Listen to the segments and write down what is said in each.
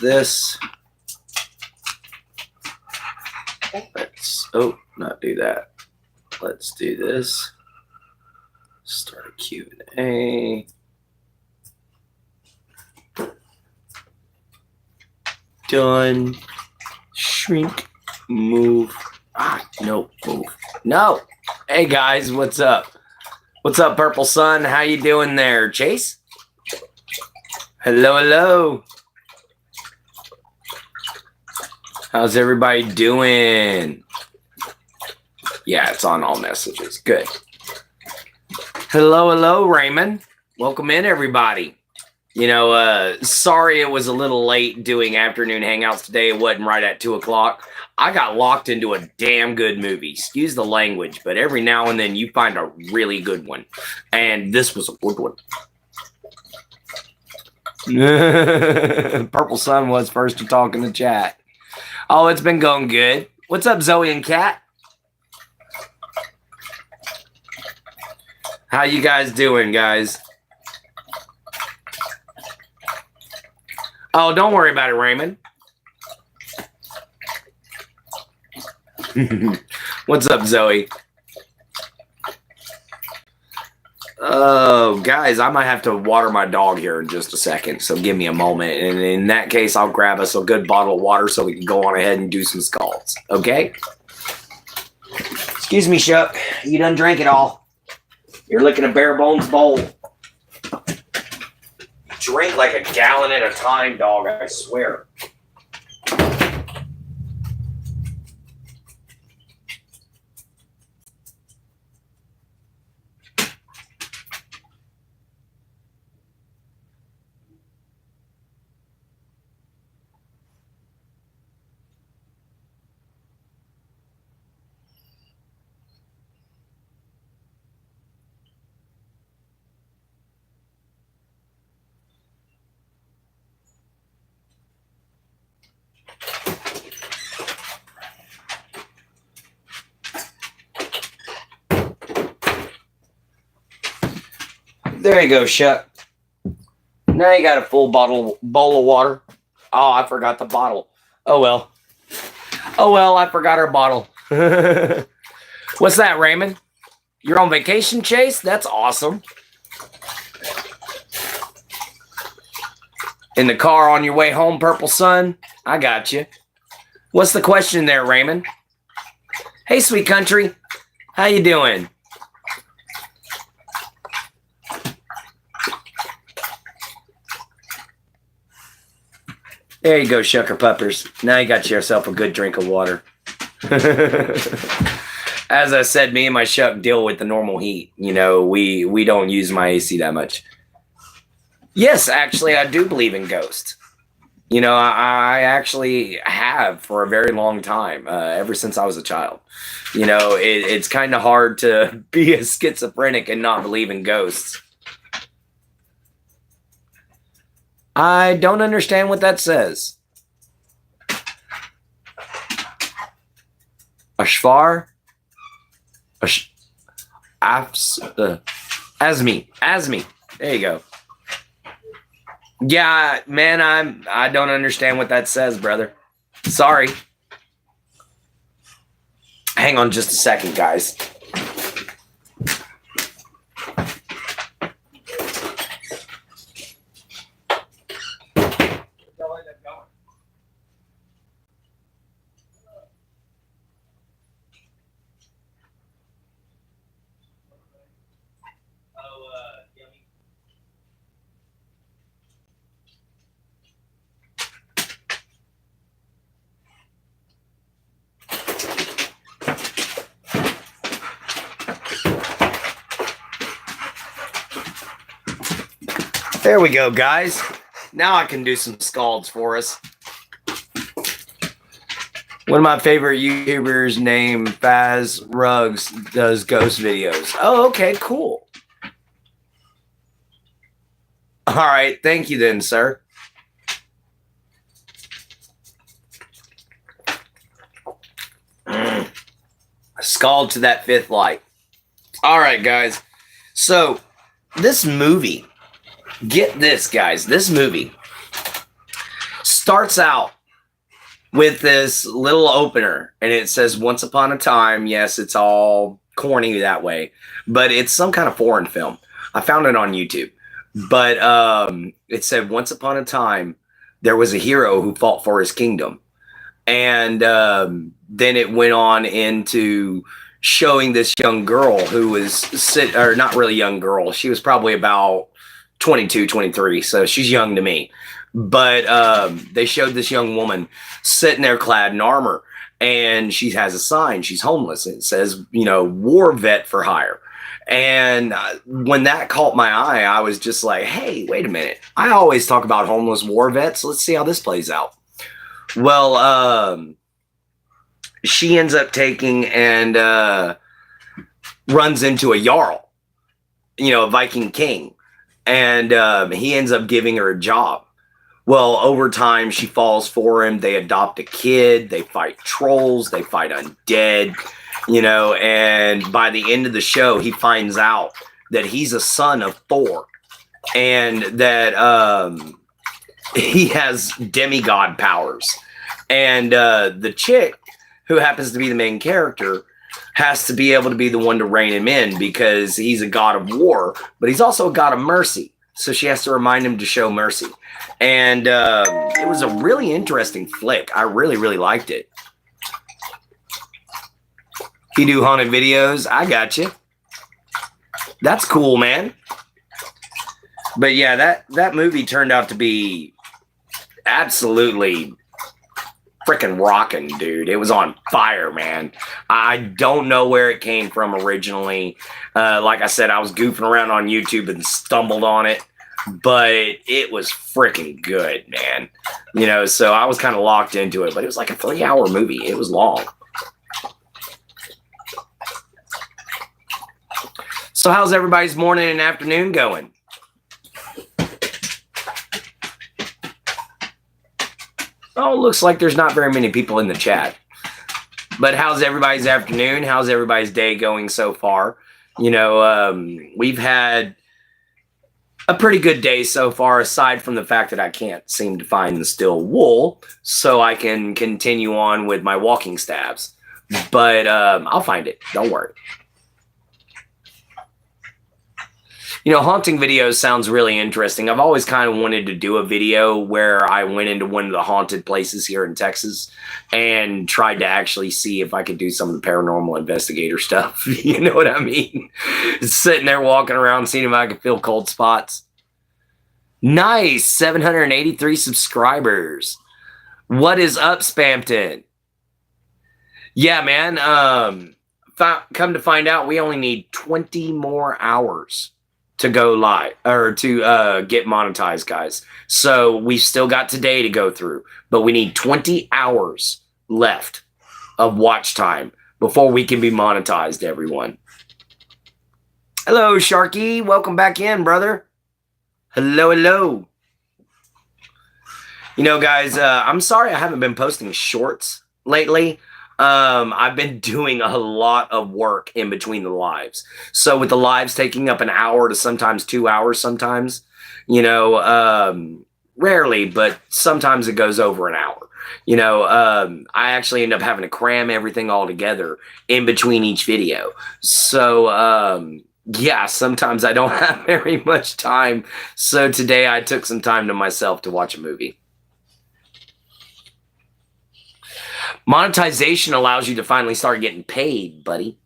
this. Let's, oh, not do that. Let's do this. Start a Q&A. Done. Shrink. Move. No, move. No. Hey guys, what's up? What's up, Purple Sun? How you doing there, Chase? Hello, hello. How's everybody doing? Yeah, it's on all messages. Good. Hello, hello, Raymond. Welcome in, everybody. You know, sorry it was a little late doing afternoon hangouts today. It wasn't right at 2 o'clock. I got locked into a damn good movie. Excuse the language, but every now and then you find a really good one. And this was a good one. Purple Sun was first to talk in the chat. Oh, it's been going good. What's up, Zoe and Kat? How you guys doing, guys? Oh, don't worry about it, Raymond. What's up, Zoe? Oh, guys, I might have to water my dog here in just a second, so give me a moment. And in that case, I'll grab us a good bottle of water so we can go on ahead and do some scalds, okay? Excuse me, Shuck. You done drank it all. You're licking a bare bones bowl. Drink like a gallon at a time, dog, I swear. There you go, Shuck. Now you got a full bowl of water. Oh, I forgot the bottle. Oh, well. Oh, well, I forgot our bottle. What's that, Raymond? You're on vacation, Chase? That's awesome. In the car on your way home, Purple Sun? I got you. What's the question there, Raymond? Hey, sweet country. How you doing? There you go, Shucker Puppers. Now you got yourself a good drink of water. As I said, me and my Shuck deal with the normal heat. You know, we don't use my AC that much. Yes, actually, I do believe in ghosts. You know, I actually have for a very long time, ever since I was a child. You know, it's kind of hard to be a schizophrenic and not believe in ghosts. I don't understand what that says. Ashvar? Asmi. There you go. Yeah, man, I don't understand what that says, brother. Sorry. Hang on just a second, guys. There we go, guys. Now I can do some scalds for us. One of my favorite YouTubers named Faz Ruggs does ghost videos. Oh, okay, cool. All right, thank you then, sir. Scald to that fifth light. All right, guys. So this movie, get this, guys. This movie starts out with this little opener, and it says "Once Upon a Time." Yes, it's all corny that way, but it's some kind of foreign film. I found it on YouTube, but it said, "Once upon a time, there was a hero who fought for his kingdom," and then it went on into showing this young girl who was or not really young girl. She was probably about 22, 23, so she's young to me. But they showed this young woman sitting there clad in armor, and she has a sign. She's homeless. And it says, war vet for hire. And when that caught my eye, I was just like, hey, wait a minute. I always talk about homeless war vets. Let's see how this plays out. Well, she ends up taking and runs into a Jarl, a Viking king. And he ends up giving her a job. Well, over time, she falls for him. They adopt a kid. They fight trolls. They fight undead, and by the end of the show, he finds out that he's a son of Thor and that he has demigod powers. And the chick, who happens to be the main character, has to be able to be the one to rein him in because he's a god of war, but he's also a god of mercy. So she has to remind him to show mercy. And it was a really interesting flick. I really, really liked it. You do haunted videos? I got you. That's cool, man. But yeah, that movie turned out to be absolutely freaking rocking, dude. It was on fire, man. I don't know where it came from originally. Like I said, I was goofing around on YouTube and stumbled on it, but it was freaking good, man. So I was kind of locked into it, but it was like a 3-hour movie. It was long. So how's everybody's morning and afternoon going? Oh, it looks like there's not very many people in the chat. But how's everybody's afternoon? How's everybody's day going so far? We've had a pretty good day so far, aside from the fact that I can't seem to find the steel wool, so I can continue on with my walking stabs. But I'll find it. Don't worry. Haunting videos sounds really interesting. I've always kind of wanted to do a video where I went into one of the haunted places here in Texas and tried to actually see if I could do some of the paranormal investigator stuff. You know what I mean? Sitting there walking around, seeing if I could feel cold spots. Nice. 783 subscribers. What is up, Spampton? Yeah, man. Come to find out, we only need 20 more hours to go live or to get monetized, guys. So we've still got today to go through, but we need 20 hours left of watch time before we can be monetized, everyone. Hello, Sharky. Welcome back in, brother. Hello, hello. Guys, I'm sorry I haven't been posting shorts lately. I've been doing a lot of work in between the lives. So with the lives taking up an hour to sometimes 2 hours, sometimes, rarely, but sometimes it goes over an hour. I actually end up having to cram everything all together in between each video. So, yeah, sometimes I don't have very much time. So today I took some time to myself to watch a movie. Monetization allows you to finally start getting paid, buddy.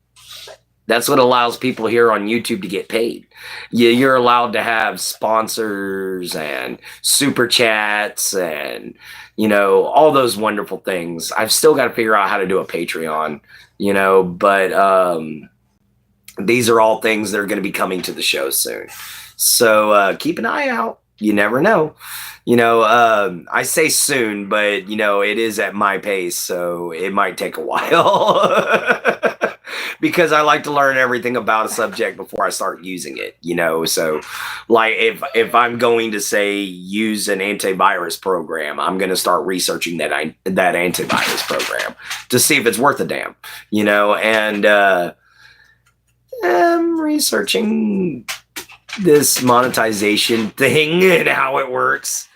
That's what allows people here on YouTube to get paid. You're allowed to have sponsors and super chats and, all those wonderful things. I've still got to figure out how to do a Patreon, but these are all things that are going to be coming to the show soon. So keep an eye out. You never know. I say soon, but, it is at my pace, so it might take a while because I like to learn everything about a subject before I start using it, so like if I'm going to say use an antivirus program, I'm going to start researching that antivirus program to see if it's worth a damn, and I'm researching this monetization thing and how it works.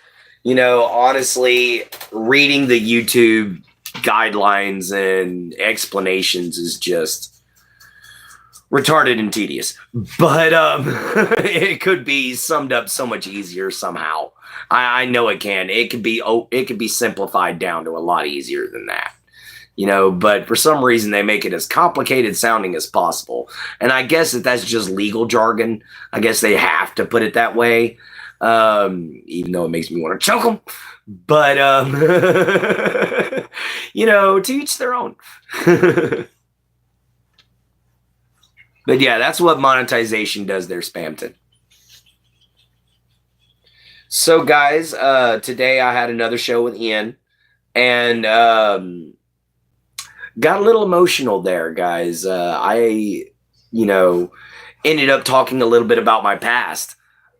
Honestly, reading the YouTube guidelines and explanations is just retarded and tedious. But it could be summed up so much easier somehow. I know it can. It could be simplified down to a lot easier than that. But for some reason they make it as complicated sounding as possible. And I guess that's just legal jargon. I guess they have to put it that way. Even though it makes me want to choke them. But, to each their own. But yeah, that's what monetization does there, Spamton. So guys, today I had another show with Ian, and got a little emotional there, guys. I ended up talking a little bit about my past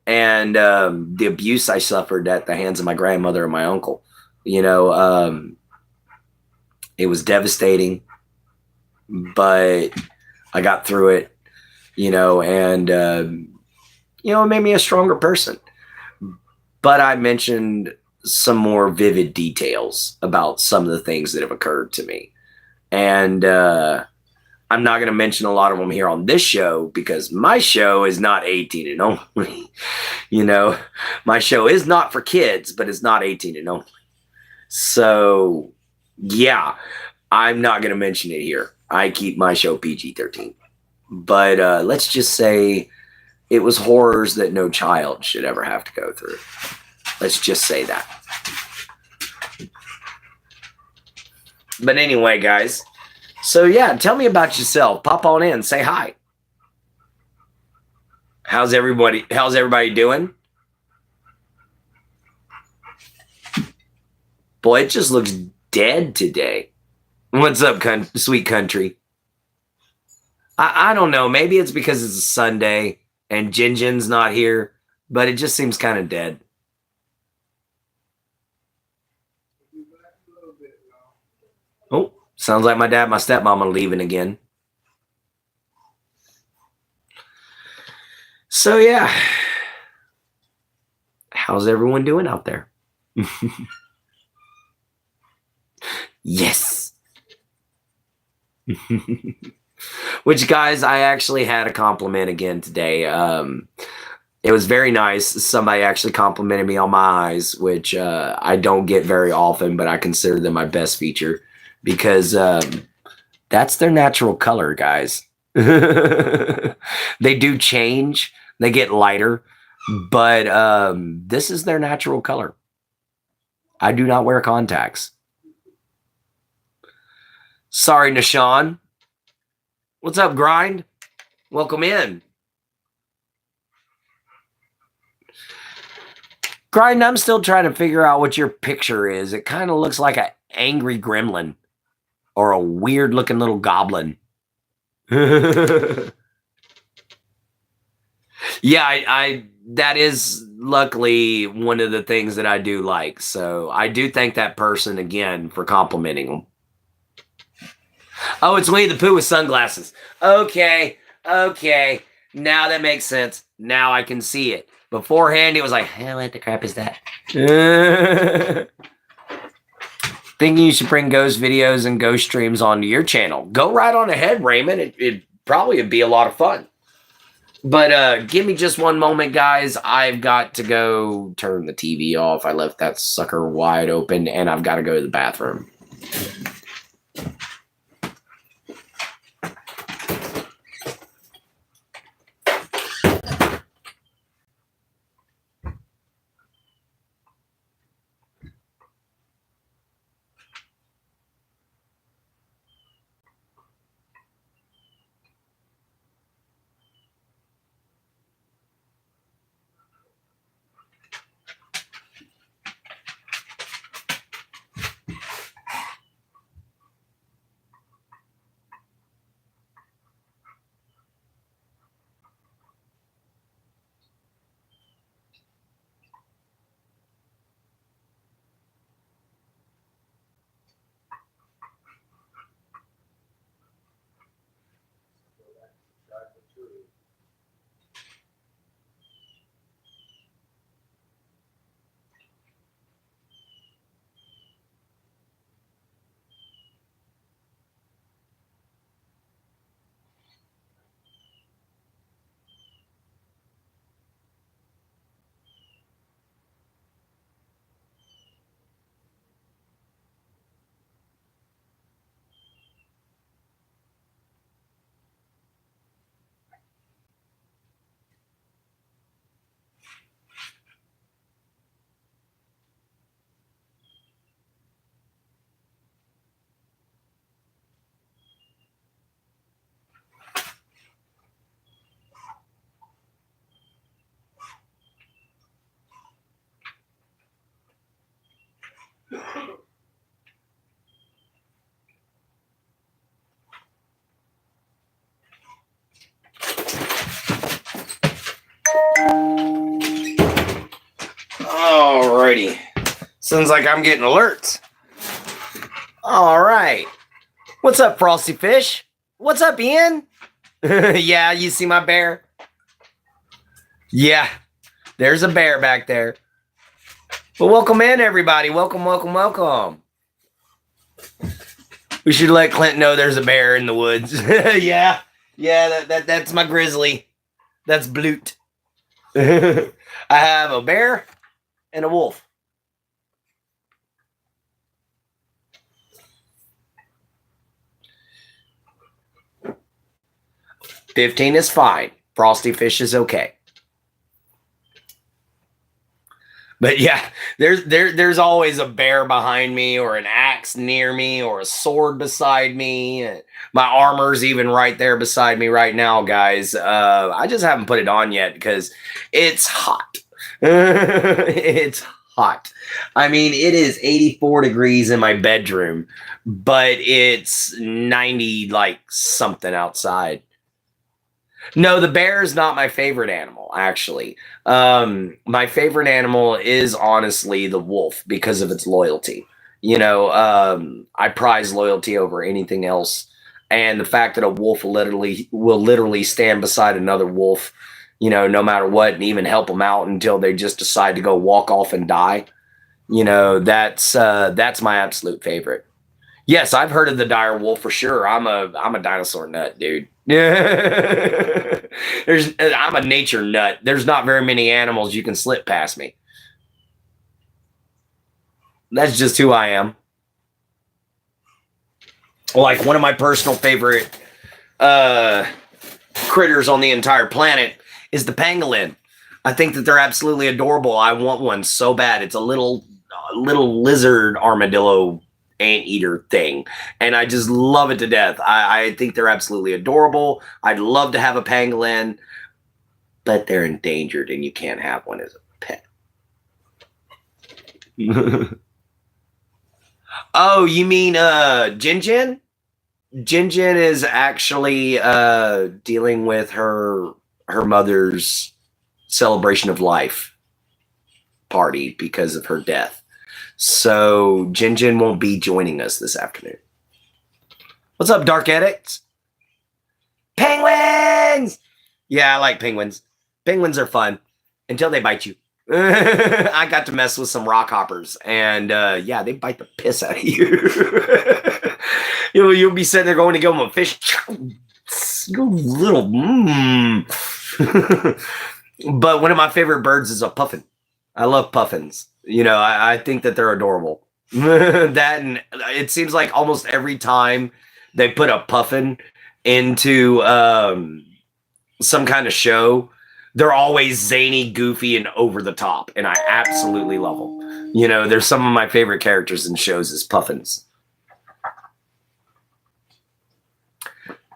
and the abuse I suffered at the hands of my grandmother and my uncle. It was devastating, but I got through it, and it made me a stronger person. But I mentioned some more vivid details about some of the things that have occurred to me. And I'm not going to mention a lot of them here on this show because my show is not 18 and only. My show is not for kids, but it's not 18 and only. So, yeah, I'm not going to mention it here. I keep my show PG-13. But let's just say it was horrors that no child should ever have to go through. Let's just say that. But anyway, guys. So yeah, tell me about yourself. Pop on in. Say hi. How's everybody doing? Boy, it just looks dead today. What's up, sweet country? I don't know. Maybe it's because it's a Sunday and Jinjin's not here, but it just seems kind of dead. Oh, sounds like my dad and my stepmom are leaving again. So yeah, how's everyone doing out there? Yes. Which, guys, I actually had a compliment again today. It was very nice. Somebody actually complimented me on my eyes, which I don't get very often, but I consider them my best feature because that's their natural color, guys. They do change. They get lighter, but this is their natural color. I do not wear contacts. Sorry, Nishan. What's up, Grind? Welcome in. Grind, I'm still trying to figure out what your picture is. It kind of looks like an angry gremlin or a weird-looking little goblin. Yeah, I that is luckily one of the things that I do like. So I do thank that person again for complimenting them. Oh, it's Winnie the Pooh with sunglasses. Okay. Now that makes sense. Now I can see it. Beforehand, it was like, hey, what the crap is that? Thinking you should bring ghost videos and ghost streams onto your channel. Go right on ahead, Raymond. It probably would be a lot of fun. But give me just one moment, guys. I've got to go turn the TV off. I left that sucker wide open, and I've got to go to the bathroom. Sounds like I'm getting alerts. All right. What's up, Frosty Fish? What's up, Ian? Yeah, you see my bear? Yeah, there's a bear back there. But welcome in, everybody. Welcome, welcome, welcome. We should let Clint know there's a bear in the woods. Yeah, that's my grizzly. That's Blute. I have a bear and a wolf. 15 is fine. Frosty Fish is okay. But yeah, there's always a bear behind me, or an axe near me, or a sword beside me. My armor's even right there beside me right now, guys. I just haven't put it on yet because it's hot. It's hot. I mean, it is 84 degrees in my bedroom, but it's 90 like something outside. No, the bear is not my favorite animal, actually. My favorite animal is honestly the wolf because of its loyalty. You know, I prize loyalty over anything else. And the fact that a wolf will literally stand beside another wolf, you know, no matter what, and even help them out until they just decide to go walk off and die. You know, that's my absolute favorite. Yes, I've heard of the dire wolf for sure. I'm a dinosaur nut, dude. I'm a nature nut. There's not very many animals you can slip past me. That's just who I am. Like, one of my personal favorite critters on the entire planet is the pangolin. I think that they're absolutely adorable. I want one so bad. It's a little lizard armadillo anteater thing, and I just love it to death. I think they're absolutely adorable. I'd love to have a pangolin, but they're endangered and you can't have one as a pet. Oh, you mean Jin Jin? Jin Jin is actually dealing with her mother's celebration of life party because of her death. So Jin Jin won't be joining us this afternoon. What's up, Dark Addicts? Penguins! Yeah, I like penguins. Penguins are fun until they bite you. I got to mess with some rock hoppers, and yeah, they bite the piss out of you. You'll be sitting there going to give them a fish. You little. But one of my favorite birds is a puffin. I love puffins. You know, I think that they're adorable. That, and it seems like almost every time they put a puffin into some kind of show, they're always zany, goofy, and over the top, and I absolutely love them. You know, they're some of my favorite characters in shows is puffins.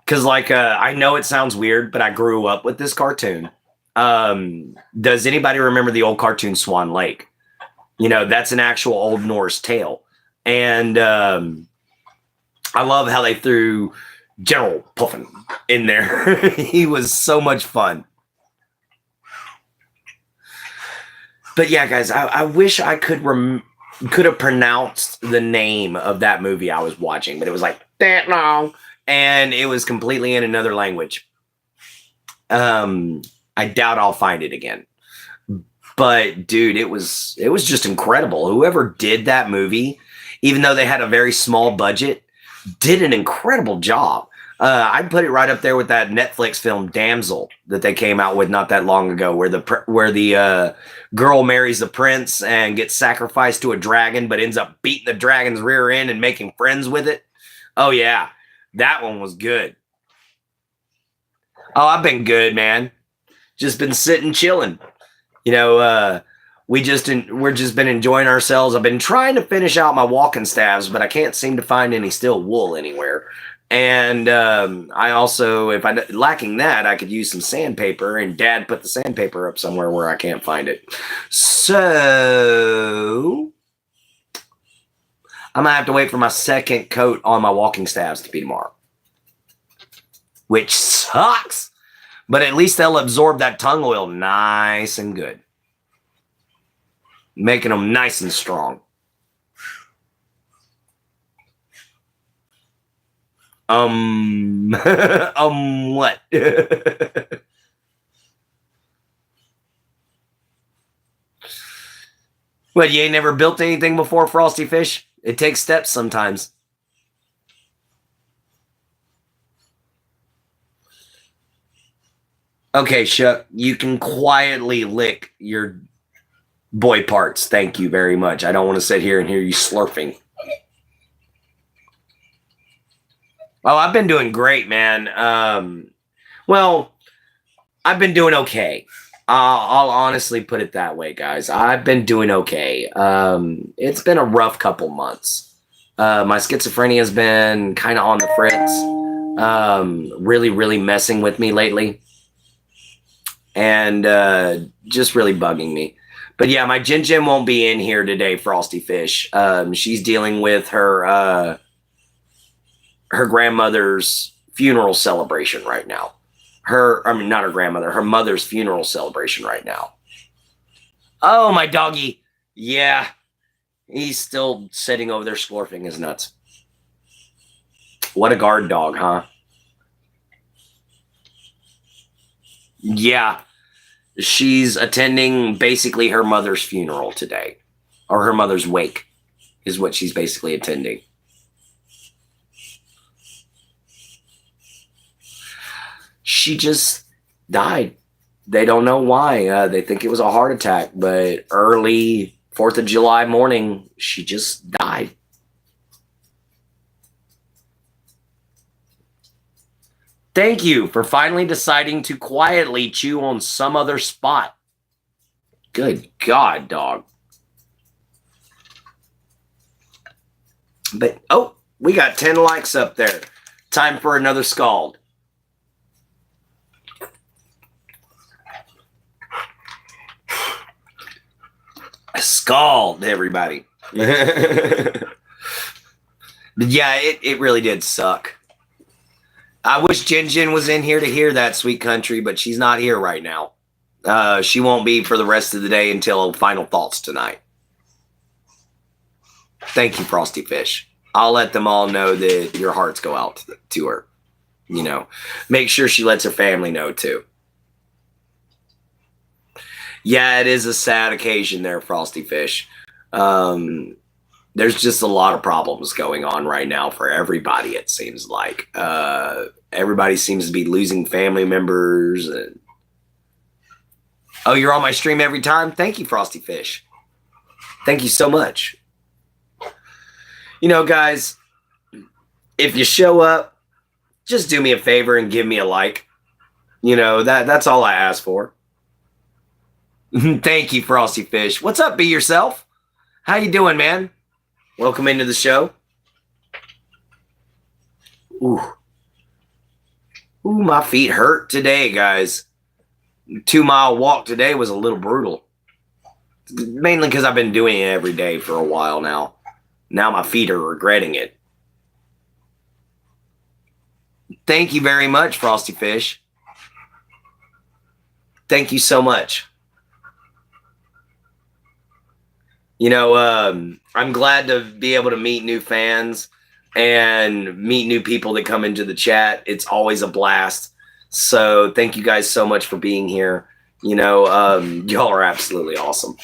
Because, like, I know it sounds weird, but I grew up with this cartoon. Does anybody remember the old cartoon Swan Lake? You know, that's an actual Old Norse tale. And I love how they threw General Puffin in there. He was so much fun. But yeah, guys, I wish I could have pronounced the name of that movie I was watching, but it was like that long, and it was completely in another language. I doubt I'll find it again. But dude, it was just incredible. Whoever did that movie, even though they had a very small budget, did an incredible job. I'd put it right up there with that Netflix film Damsel that they came out with not that long ago, where the girl marries the prince and gets sacrificed to a dragon, but ends up beating the dragon's rear end and making friends with it. Oh yeah, that one was good. Oh, I've been good, man. Just been sitting chilling. You know, we're just been enjoying ourselves. I've been trying to finish out my walking staves, but I can't seem to find any steel wool anywhere. And I also, if I'm lacking that, I could use some sandpaper, and Dad put the sandpaper up somewhere where I can't find it. So I'm going to have to wait for my second coat on my walking staves to be tomorrow, which sucks. But at least they'll absorb that tung oil nice and good, making them nice and strong. What? What, you ain't never built anything before, Frosty Fish? It takes steps sometimes. Okay, Shuck, you can quietly lick your boy parts. Thank you very much. I don't want to sit here and hear you slurping. Oh, I've been doing great, man. Well, I've been doing okay. I'll honestly put it that way, guys. I've been doing okay. It's been a rough couple months. My schizophrenia has been kind of on the fritz. Really, really messing with me lately. And just really bugging me. But yeah, my Jin Jin won't be in here today, Frosty Fish. She's dealing with her grandmother's funeral celebration right now. Not her grandmother, her mother's funeral celebration right now. Oh, my doggy. Yeah. He's still sitting over there slurping his nuts. What a guard dog, huh? Yeah. She's attending basically her mother's funeral today. Or her mother's wake is what she's basically attending. She just died. They don't know why. They think it was a heart attack, but early 4th of July morning, she just died. Thank you for finally deciding to quietly chew on some other spot. Good God, dog. But, oh, we got 10 likes up there. Time for another scald. Scald, everybody. But yeah, it really did suck. I wish Jin Jin was in here to hear that, sweet country, but she's not here right now. She won't be for the rest of the day until final thoughts tonight. Thank you, Frosty Fish. I'll let them all know that your hearts go out to her. You know, make sure she lets her family know too. Yeah, it is a sad occasion there, Frosty Fish. There's just a lot of problems going on right now for everybody, it seems like. Everybody seems to be losing family members. Oh, you're on my stream every time? Thank you, Frosty Fish. Thank you so much. You know, guys, if you show up, just do me a favor and give me a like. You know, that's all I ask for. Thank you, Frosty Fish. What's up, Be Yourself? How you doing, man? Welcome into the show. Ooh. Ooh, my feet hurt today, guys. 2-mile walk today was a little brutal. Mainly because I've been doing it every day for a while now. Now my feet are regretting it. Thank you very much, Frosty Fish. Thank you so much. You know, I'm glad to be able to meet new fans and meet new people that come into the chat. It's always a blast. So thank you guys so much for being here. You know, y'all are absolutely awesome.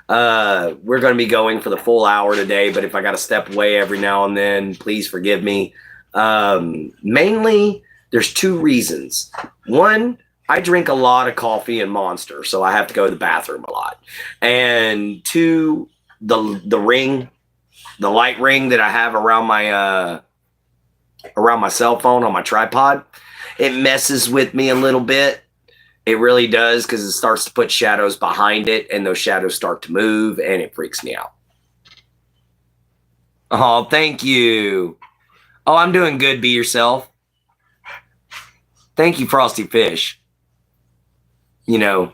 We're going to be going for the full hour today, but if I got to step away every now and then, please forgive me. Mainly, there's 2 reasons. One, I drink a lot of coffee and Monster, so I have to go to the bathroom a lot. And 2, the ring, the light ring that I have around my cell phone on my tripod, it messes with me a little bit. It really does, because it starts to put shadows behind it, and those shadows start to move, and it freaks me out. Oh, thank you. Oh, I'm doing good, Be Yourself. Thank you, Frosty Fish. You know,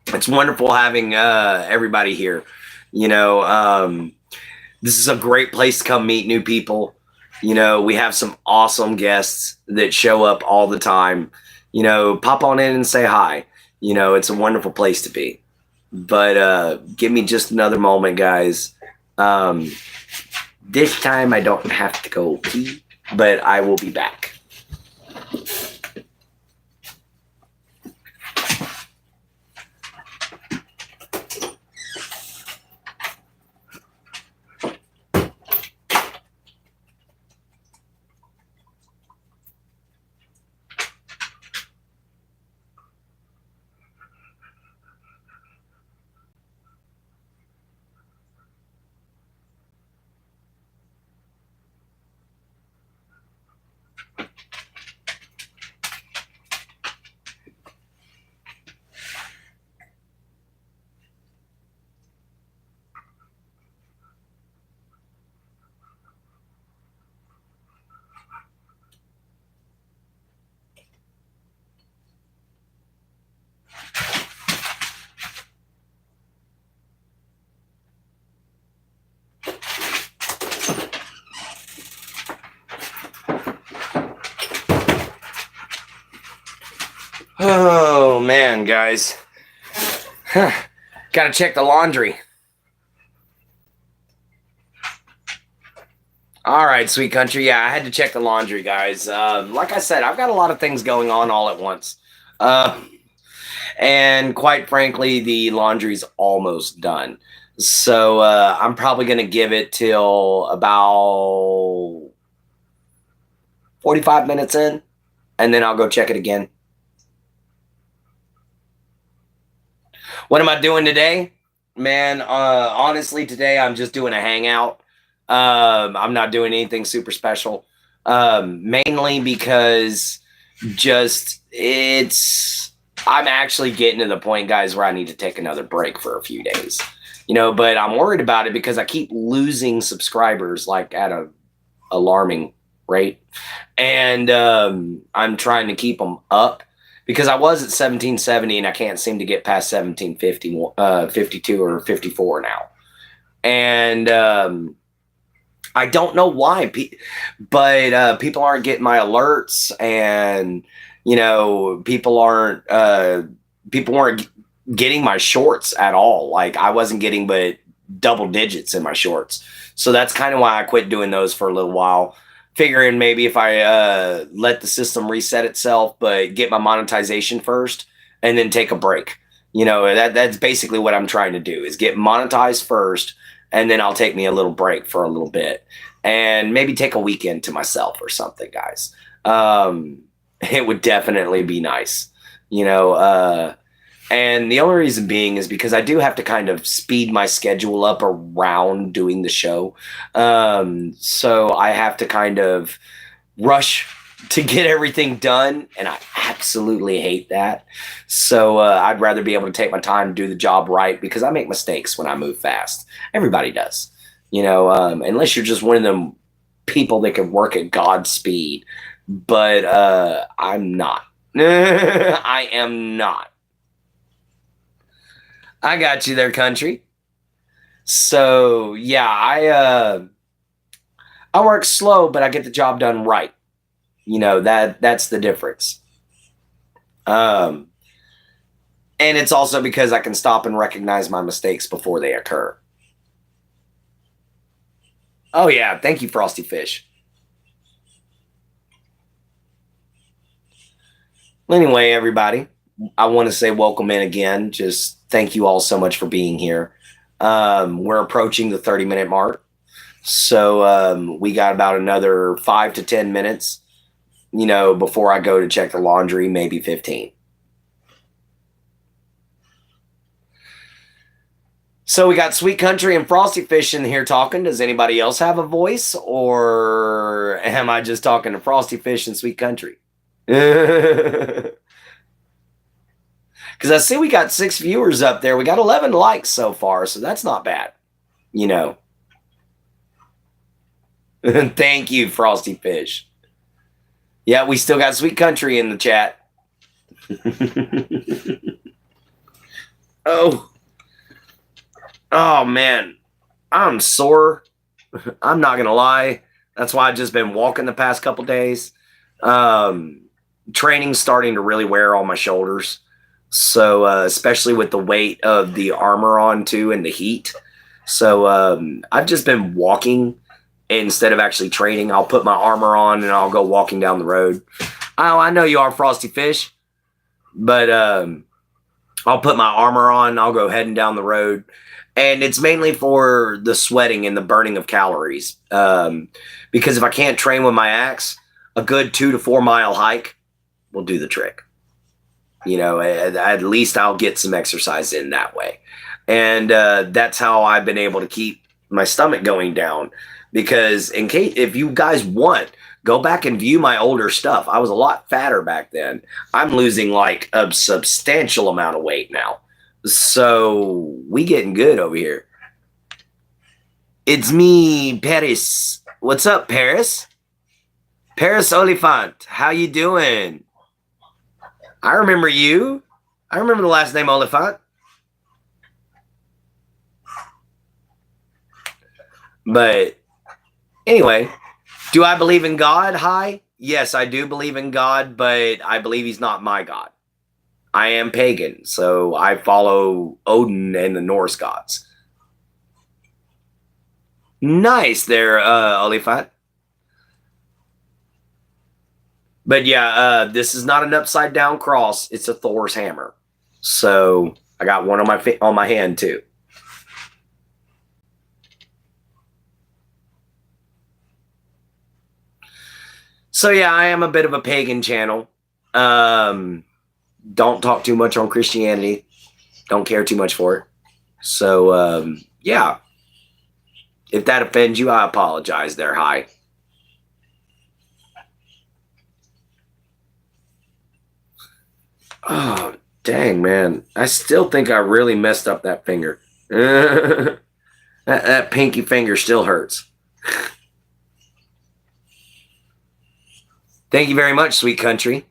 it's wonderful having everybody here. You know, this is a great place to come meet new people. You know, we have some awesome guests that show up all the time. You know, pop on in and say hi. You know, it's a wonderful place to be. But give me just another moment, guys. This time I don't have to go pee. but I will be back. Oh, man, guys. Gotta check the laundry. All right, sweet country. Yeah, I had to check the laundry, guys. Like I said, I've got a lot of things going on all at once. And quite frankly, the laundry's almost done. So I'm probably going to give it till about 45 minutes in, and then I'll go check it again. What am I doing today? Man, honestly, today I'm just doing a hangout. I'm not doing anything super special. Mainly because I'm actually getting to the point, guys, where I need to take another break for a few days. But I'm worried about it because I keep losing subscribers like at a alarming rate. And I'm trying to keep them up. Because I was at 1770 and I can't seem to get past 52 or 54 now. And I don't know why, but people aren't getting my alerts, and people weren't getting my shorts at all. Like I wasn't getting but double digits in my shorts. So that's kind of why I quit doing those for a little while. Figuring maybe if I let the system reset itself, but get my monetization first and then take a break. That's basically what I'm trying to do is get monetized first, and then I'll take me a little break for a little bit and maybe take a weekend to myself or something, guys. It would definitely be nice, and the only reason being is because I do have to kind of speed my schedule up around doing the show. So I have to kind of rush to get everything done, and I absolutely hate that. So I'd rather be able to take my time and do the job right, because I make mistakes when I move fast. Everybody does, unless you're just one of them people that can work at God's speed. But I'm not. I am not. I got you there, country. So yeah, I work slow, but I get the job done right. That's the difference. And it's also because I can stop and recognize my mistakes before they occur. Oh yeah, thank you, Frosty Fish. Anyway, everybody, I want to say welcome in again. Just thank you all so much for being here. We're approaching the 30-minute mark. So we got about another 5 to 10 minutes, before I go to check the laundry, maybe 15. So we got Sweet Country and Frosty Fish in here talking. Does anybody else have a voice, or am I just talking to Frosty Fish and Sweet Country? Because I see we got 6 viewers up there. We got 11 likes so far, so that's not bad. Thank you, Frosty Fish. Yeah, we still got Sweet Country in the chat. Oh, man. I'm sore. I'm not going to lie. That's why I've just been walking the past couple days. Training's starting to really wear on my shoulders. So, especially with the weight of the armor on too and the heat. So, I've just been walking instead of actually training. I'll put my armor on and I'll go walking down the road. Oh, I know you are, Frosty Fish, but I'll put my armor on. I'll go heading down the road. And it's mainly for the sweating and the burning of calories. Because if I can't train with my axe, a good 2 to 4 mile hike will do the trick. You know, at least I'll get some exercise in that way. And that's how I've been able to keep my stomach going down. Because in case, if you guys want, go back and view my older stuff. I was a lot fatter back then. I'm losing like a substantial amount of weight now. So we getting good over here. It's me, Paris. What's up, Paris? Paris Oliphant, how you doing? I remember you. I remember the last name Oliphant. But anyway, do I believe in God? Hi. Yes, I do believe in God, but I believe he's not my God. I am pagan, so I follow Odin and the Norse gods. Nice there, Oliphant. But yeah, this is not an upside down cross. It's a Thor's hammer. So I got one on my hand too. So yeah, I am a bit of a pagan channel. Don't talk too much on Christianity. Don't care too much for it. So yeah. If that offends you, I apologize there. Hi. Oh, dang, man. I still think I really messed up that finger. that pinky finger still hurts. Thank you very much, sweet country.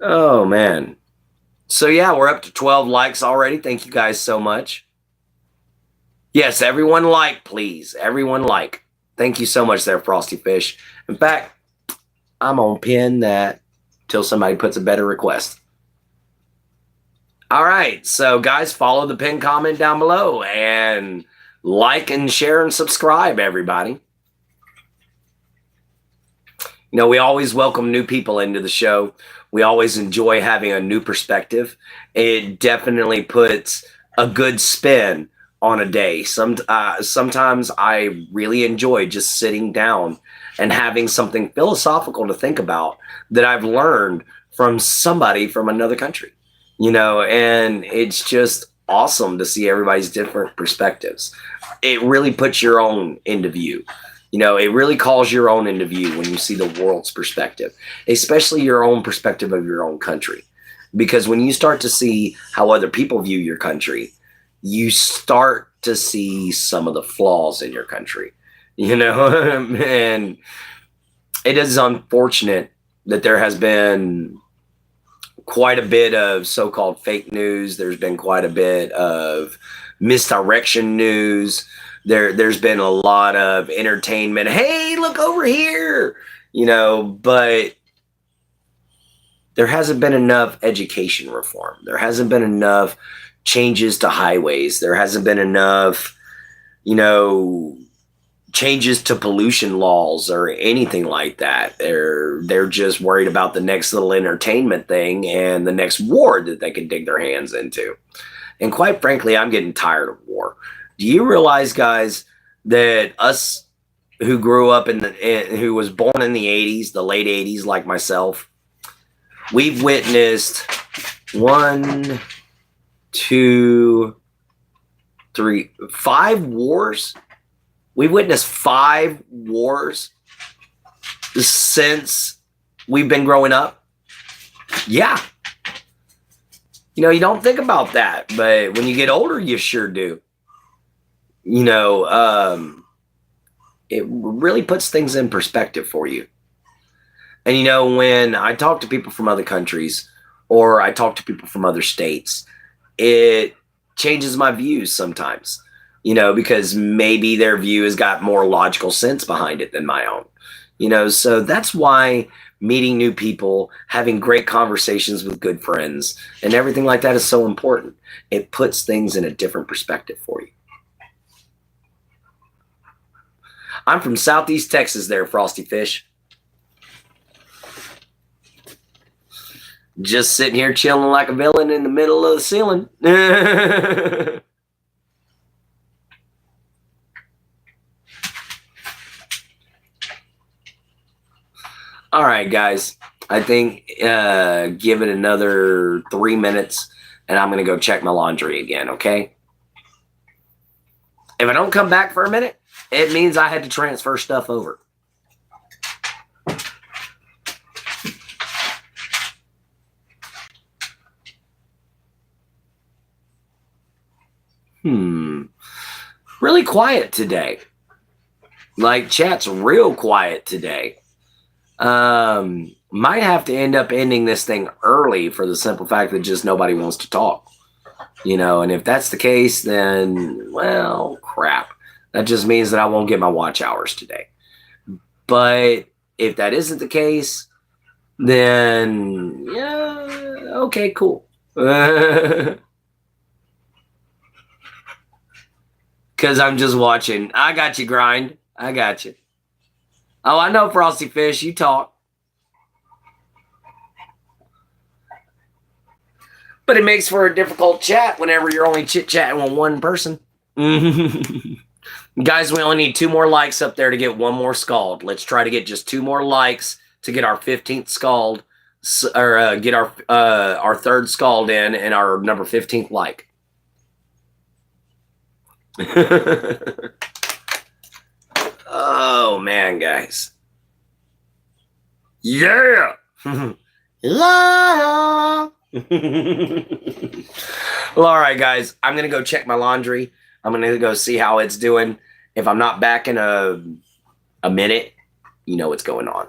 Oh, man. So, yeah, we're up to 12 likes already. Thank you guys so much. Yes, everyone like, please. Everyone like. Thank you so much there, Frosty Fish. In fact, I'm going to pin that till somebody puts a better request. All right. So, guys, follow the pinned comment down below and like and share and subscribe, everybody. You know, we always welcome new people into the show. We always enjoy having a new perspective. It definitely puts a good spin on a day. Sometimes I really enjoy just sitting down and having something philosophical to think about that I've learned from somebody from another country. You know, and it's just awesome to see everybody's different perspectives. It really puts your own into view. You know, it really calls your own into view when you see the world's perspective, especially your own perspective of your own country. Because when you start to see how other people view your country, you start to see some of the flaws in your country, you know, and it is unfortunate that there has been quite a bit of so-called fake news. There's been quite a bit of misdirection news. There's been a lot of entertainment. Hey, look over here, you know, but there hasn't been enough education reform. There hasn't been enough changes to highways. There hasn't been enough, you know, changes to pollution laws or anything like that. They're just worried about the next little entertainment thing and the next war that they can dig their hands into. And quite frankly, I'm getting tired of war. Do you realize, guys, that us who grew up who was born in the 80s, the late 80s, like myself, we've witnessed 1, 2, 3, 5 wars. We've witnessed 5 wars since we've been growing up. Yeah. You know, you don't think about that, but when you get older, you sure do. You know, it really puts things in perspective for you. And, you know, when I talk to people from other countries or I talk to people from other states, it changes my views sometimes, you know, because maybe their view has got more logical sense behind it than my own, you know. So that's why meeting new people, having great conversations with good friends and everything like that is so important. It puts things in a different perspective for you. I'm from Southeast Texas there, Frosty Fish. Just sitting here chilling like a villain in the middle of the ceiling. All right, guys. I think give it another 3 minutes, and I'm going to go check my laundry again, okay? If I don't come back for a minute, it means I had to transfer stuff over. Really quiet today. Like, chat's real quiet today. Might have to end up ending this thing early for the simple fact that just nobody wants to talk. You know, and if that's the case, then, well, crap. That just means that I won't get my watch hours today. But if that isn't the case, then, yeah, okay, cool. Because I'm just watching. I got you, Grind. I got you. Oh, I know, Frosty Fish. You talk. But it makes for a difficult chat whenever you're only chit-chatting with one person. Guys, we only need 2 more likes up there to get 1 more scald. Let's try to get just 2 more likes to get our 15th scald, or get our 3rd scald in and our number 15th like. Oh, man, guys. Yeah! Yeah! Well, all right, guys. I'm going to go check my laundry. I'm going to go see how it's doing. If I'm not back in a minute, you know what's going on.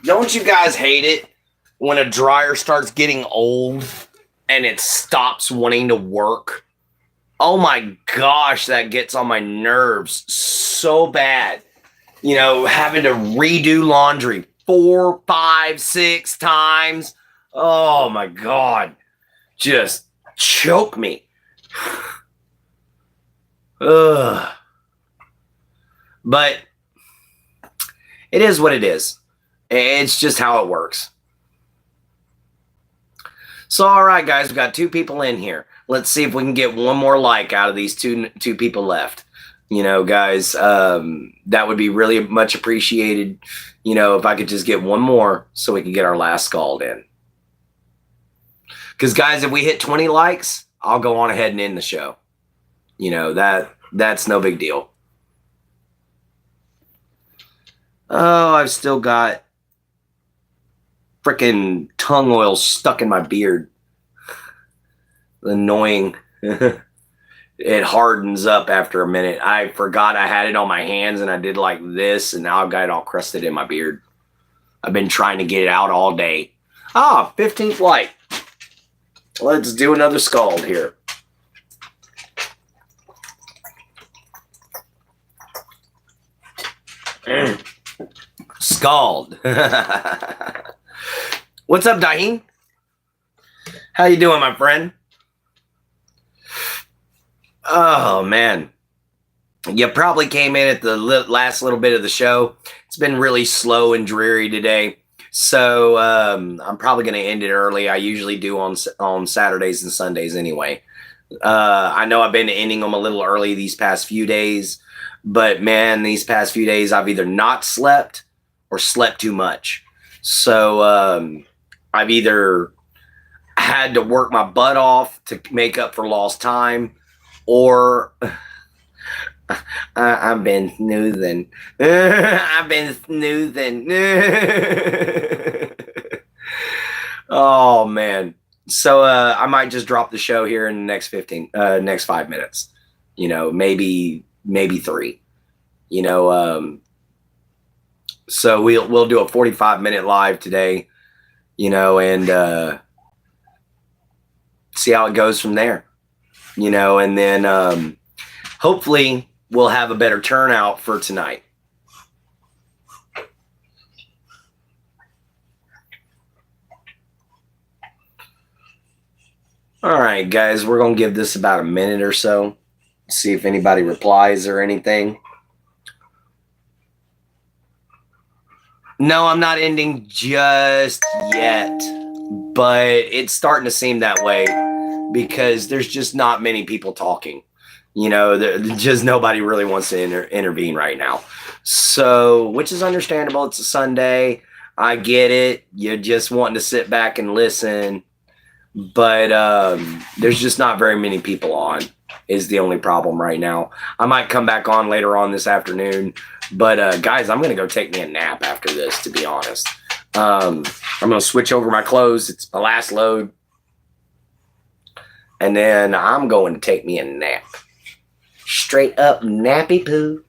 Don't you guys hate it when a dryer starts getting old and it stops wanting to work? Oh my gosh, that gets on my nerves so bad. You know, having to redo laundry 4, 5, 6 times. Oh my God. Just choke me. Ugh. But it is what it is. It's just how it works. So, all right, guys, we've got 2 people in here. Let's see if we can get 1 more like out of these two people left. You know, guys, that would be really much appreciated, you know, if I could just get 1 more so we can get our last scald in. Because, guys, if we hit 20 likes, I'll go on ahead and end the show. You know, that's no big deal. Oh, I've still got freaking tongue oil stuck in my beard. Annoying. It hardens up after a minute. I forgot I had it on my hands and I did like this, and now I've got it all crusted in my beard. I've been trying to get it out all day. Ah, 15th like. Let's do another scald here. Scald. What's up, Daheen? How you doing, my friend? Oh, man. You probably came in at the last little bit of the show. It's been really slow and dreary today. So I'm probably going to end it early. I usually do on Saturdays and Sundays anyway. I know I've been ending them a little early these past few days. But, man, these past few days I've either not slept or slept too much. So I've either had to work my butt off to make up for lost time, or I've been snoozing. I've been snoozing. Oh, man. So I might just drop the show here in the next 5 minutes. You know, maybe 3. You know, so we'll do a 45-minute live today, you know, and see how it goes from there, you know, and then hopefully we'll have a better turnout for tonight. All right, guys, we're going to give this about a minute or so, see if anybody replies or anything. No, I'm not ending just yet, but it's starting to seem that way because there's just not many people talking. You know, just nobody really wants to intervene right now. So, which is understandable. It's a Sunday. I get it. You're just wanting to sit back and listen. But there's just not very many people on is the only problem right now. I might come back on later on this afternoon. But, guys, I'm going to go take me a nap after this, to be honest. I'm going to switch over my clothes. It's my last load. And then I'm going to take me a nap. Straight up nappy poo.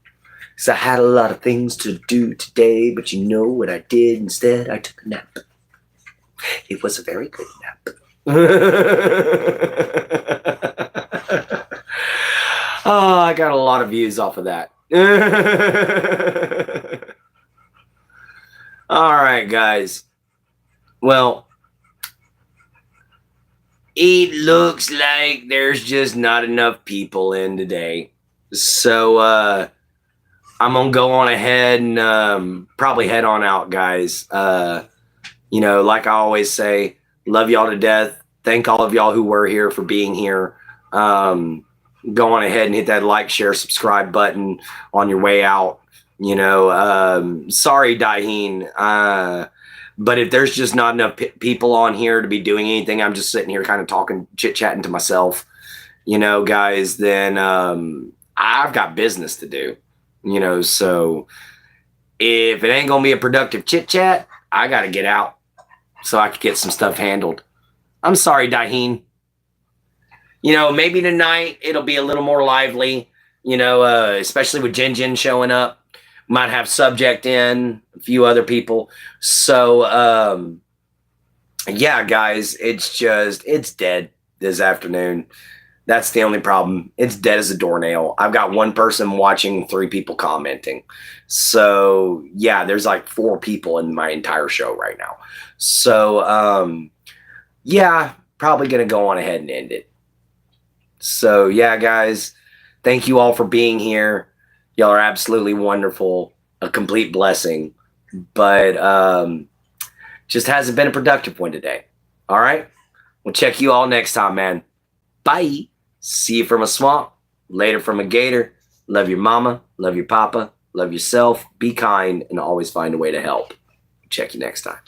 Because I had a lot of things to do today. But you know what I did instead? I took a nap. It was a very good nap. Oh, I got a lot of views off of that. All right, guys. Well, it looks like there's just not enough people in today. So I'm going to go on ahead and probably head on out, guys. You know, like I always say, love y'all to death. Thank all of y'all who were here for being here. Go on ahead and hit that like, share, subscribe button on your way out. You know, sorry, Daheen. But if there's just not enough people on here to be doing anything, I'm just sitting here kind of talking, chit-chatting to myself, you know, guys, then I've got business to do, you know. So if it ain't going to be a productive chit-chat, I got to get out so I could get some stuff handled. I'm sorry, Daheen. You know, maybe tonight it'll be a little more lively, you know, especially with Jin showing up. Might have Subject in, a few other people. So, yeah, guys, it's dead this afternoon. That's the only problem. It's dead as a doornail. I've got one person watching, 3 people commenting. So, yeah, there's like 4 people in my entire show right now. So, yeah, probably going to go on ahead and end it. So, yeah, guys, thank you all for being here. Y'all are absolutely wonderful, a complete blessing. But just hasn't been a productive one today. All right? We'll check you all next time, man. Bye. See you from a swamp. Later from a gator. Love your mama. Love your papa. Love yourself. Be kind and always find a way to help. Check you next time.